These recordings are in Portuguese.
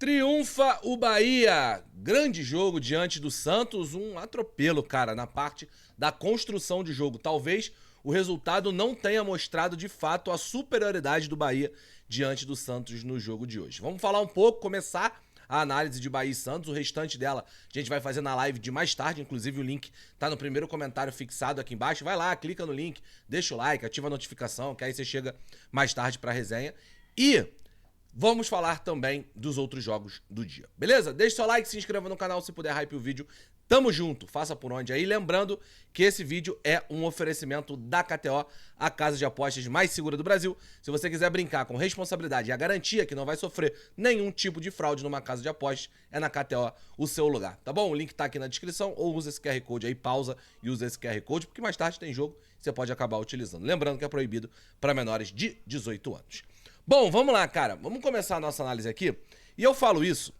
Triunfa o Bahia. Grande jogo diante do Santos, um atropelo, cara, na parte da construção de jogo. Talvez o resultado não tenha mostrado de fato a superioridade do Bahia diante do Santos no jogo de hoje. Vamos falar um pouco, começar a análise de Bahia e Santos. O restante dela a gente vai fazer na live de mais tarde, inclusive o link tá no primeiro comentário fixado aqui embaixo. Vai lá, clica no link, deixa o like, ativa a notificação, que aí você chega mais tarde pra resenha. E vamos falar também dos outros jogos do dia, beleza? Deixe seu like, se inscreva no canal se puder, hype o vídeo. Tamo junto, faça por onde aí. Lembrando que esse vídeo é um oferecimento da KTO, a casa de apostas mais segura do Brasil. Se você quiser brincar com responsabilidade e a garantia que não vai sofrer nenhum tipo de fraude numa casa de apostas, é na KTO o seu lugar, tá bom? O link tá aqui na descrição, ou usa esse QR Code aí, pausa e usa esse QR Code, porque mais tarde tem jogo e você pode acabar utilizando. Lembrando que é proibido para menores de 18 anos. Bom, vamos lá, cara. Vamos começar a nossa análise aqui. E eu falo isso,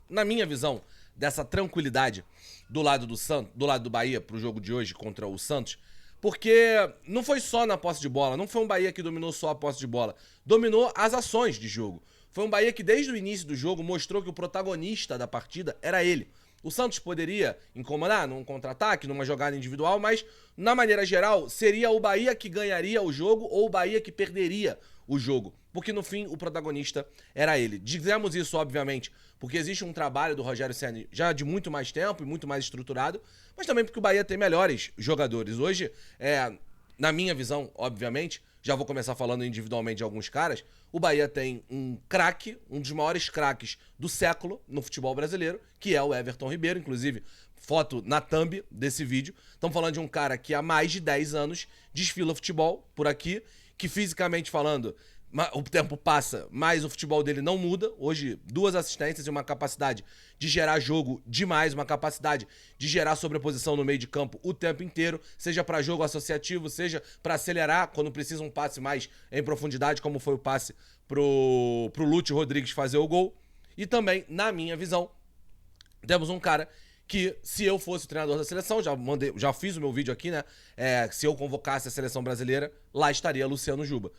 na minha visão, dessa tranquilidade do lado do Santos, do lado do Bahia pro jogo de hoje contra o Santos, porque não foi só na posse de bola, não foi um Bahia que dominou só a posse de bola, dominou as ações de jogo. Foi um Bahia que desde o início do jogo mostrou que o protagonista da partida era ele. O Santos poderia incomodar num contra-ataque, numa jogada individual, mas, na maneira geral, seria o Bahia que ganharia o jogo ou o Bahia que perderia o jogo. Porque, no fim, o protagonista era ele. Dizemos isso, obviamente, porque existe um trabalho do Rogério Ceni já de muito mais tempo e muito mais estruturado, mas também porque o Bahia tem melhores jogadores. Hoje, na minha visão, obviamente, já vou começar falando individualmente de alguns caras, o Bahia tem um craque, um dos maiores craques do século no futebol brasileiro, que é o Everton Ribeiro, inclusive foto na thumb desse vídeo. Estamos falando de um cara que há mais de 10 anos desfila futebol por aqui, que fisicamente falando, o tempo passa, mas o futebol dele não muda. Hoje, 2 assistências e uma capacidade de gerar jogo demais, uma capacidade de gerar sobreposição no meio de campo o tempo inteiro, seja para jogo associativo, seja para acelerar quando precisa um passe mais em profundidade, como foi o passe pro Lúcio Rodrigues fazer o gol. E também, na minha visão, temos um cara que, se eu fosse o treinador da seleção, já fiz o meu vídeo aqui, né? Se eu convocasse a seleção brasileira, lá estaria Luciano Juba.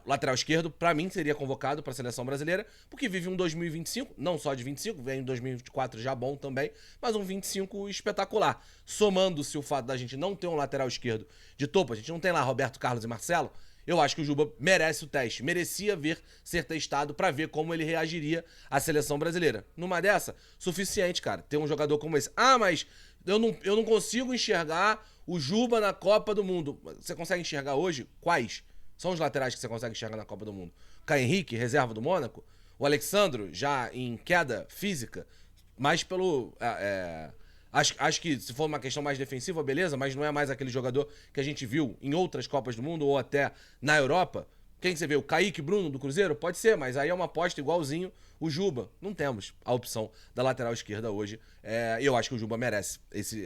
Lateral esquerdo, pra mim, seria convocado pra seleção brasileira, porque vive um 2025, não só de 25, vem um 2024 já bom também, mas um 25 espetacular. Somando-se o fato da gente não ter um lateral esquerdo de topo, a gente não tem lá Roberto Carlos e Marcelo, eu acho que o Juba merece o teste, merecia ser testado pra ver como ele reagiria à seleção brasileira. Numa dessa, suficiente, cara, ter um jogador como esse. Ah, mas eu não consigo enxergar o Juba na Copa do Mundo. Você consegue enxergar hoje? Quais? São os laterais que você consegue enxergar na Copa do Mundo. Caio Henrique, reserva do Mônaco. O Alexandro, já em queda física, mas pelo... Acho que se for uma questão mais defensiva, beleza, mas não é mais aquele jogador que a gente viu em outras Copas do Mundo ou até na Europa. Quem que você vê? O Kaique Bruno do Cruzeiro? Pode ser, mas aí é uma aposta igualzinho o Juba. Não temos a opção da lateral esquerda hoje. Eu acho que o Juba merece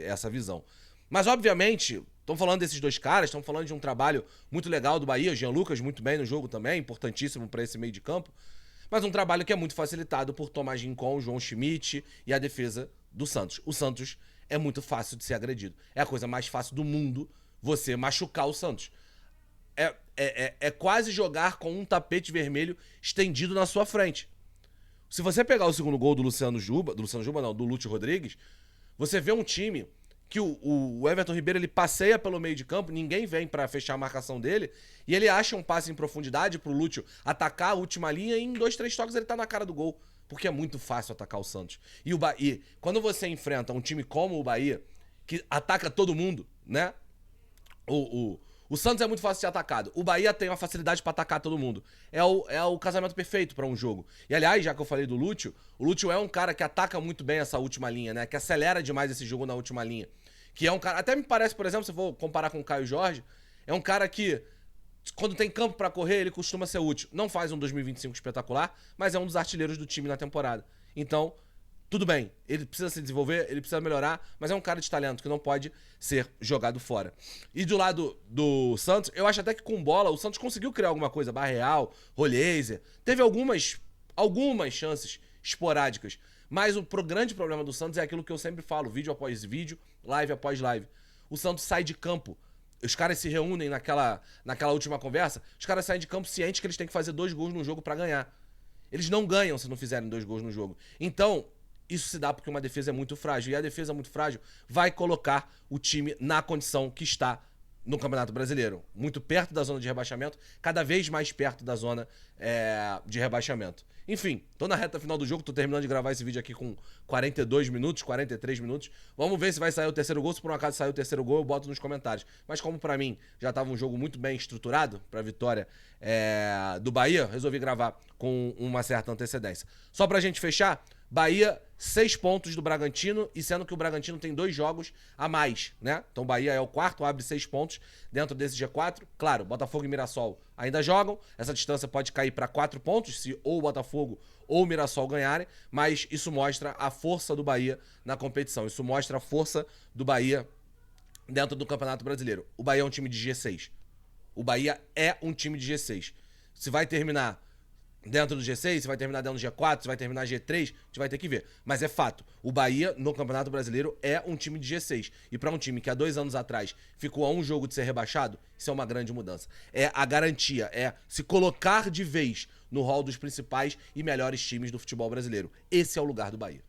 essa visão. Mas, obviamente, estamos falando desses dois caras, estamos falando de um trabalho muito legal do Bahia, o Jean Lucas muito bem no jogo também, importantíssimo para esse meio de campo, mas um trabalho que é muito facilitado por Tomás Rincon, João Schmidt e a defesa do Santos. O Santos é muito fácil de ser agredido. É a coisa mais fácil do mundo você machucar o Santos. É quase jogar com um tapete vermelho estendido na sua frente. Se você pegar o segundo gol do do Lúcio Rodrigues, você vê um time que o Everton Ribeiro ele passeia pelo meio de campo, ninguém vem pra fechar a marcação dele, e ele acha um passe em profundidade pro Lúcio atacar a última linha e em 2, 3 toques ele tá na cara do gol, porque é muito fácil atacar o Santos. E quando você enfrenta um time como o Bahia, que ataca todo mundo, né? O Santos é muito fácil de ser atacado. O Bahia tem uma facilidade pra atacar todo mundo. É o casamento perfeito pra um jogo. E aliás, já que eu falei do Lúcio, o Lúcio é um cara que ataca muito bem essa última linha, né? Que acelera demais esse jogo na última linha. Que é um cara... Até me parece, por exemplo, se eu for comparar com o Caio Jorge, é um cara que, quando tem campo pra correr, ele costuma ser útil. Não faz um 2025 espetacular, mas é um dos artilheiros do time na temporada. Então, tudo bem, ele precisa se desenvolver, ele precisa melhorar, mas é um cara de talento que não pode ser jogado fora. E do lado do Santos, eu acho até que com bola o Santos conseguiu criar alguma coisa, Barreal, Rolheiser, teve algumas chances esporádicas, mas o grande problema do Santos é aquilo que eu sempre falo, vídeo após vídeo, live após live. O Santos sai de campo, os caras se reúnem naquela última conversa, os caras saem de campo cientes que eles têm que fazer 2 gols no jogo pra ganhar. Eles não ganham se não fizerem 2 gols no jogo. Então, isso se dá porque uma defesa é muito frágil. E a defesa muito frágil vai colocar o time na condição que está no Campeonato Brasileiro. Muito perto da zona de rebaixamento, cada vez mais perto da zona de rebaixamento. Enfim, tô na reta final do jogo, tô terminando de gravar esse vídeo aqui com 42 minutos, 43 minutos. Vamos ver se vai sair o terceiro gol. Se por um acaso sair o terceiro gol, eu boto nos comentários. Mas como pra mim já tava um jogo muito bem estruturado pra vitória do Bahia, resolvi gravar com uma certa antecedência. Só pra gente fechar, Bahia, 6 pontos do Bragantino, e sendo que o Bragantino tem 2 jogos a mais, né? Então o Bahia é o quarto, abre 6 pontos dentro desse G4. Claro, Botafogo e Mirassol ainda jogam, essa distância pode cair para 4 pontos, se ou o Botafogo ou o Mirassol ganharem, mas isso mostra a força do Bahia na competição, isso mostra a força do Bahia dentro do Campeonato Brasileiro. O Bahia é um time de G6. O Bahia é um time de G6. Se vai terminar dentro do G6, se vai terminar dentro do G4, se vai terminar G3, a gente vai ter que ver. Mas é fato, o Bahia no Campeonato Brasileiro é um time de G6. E para um time que há 2 anos atrás ficou a um jogo de ser rebaixado, isso é uma grande mudança. É a garantia, é se colocar de vez no hall dos principais e melhores times do futebol brasileiro. Esse é o lugar do Bahia.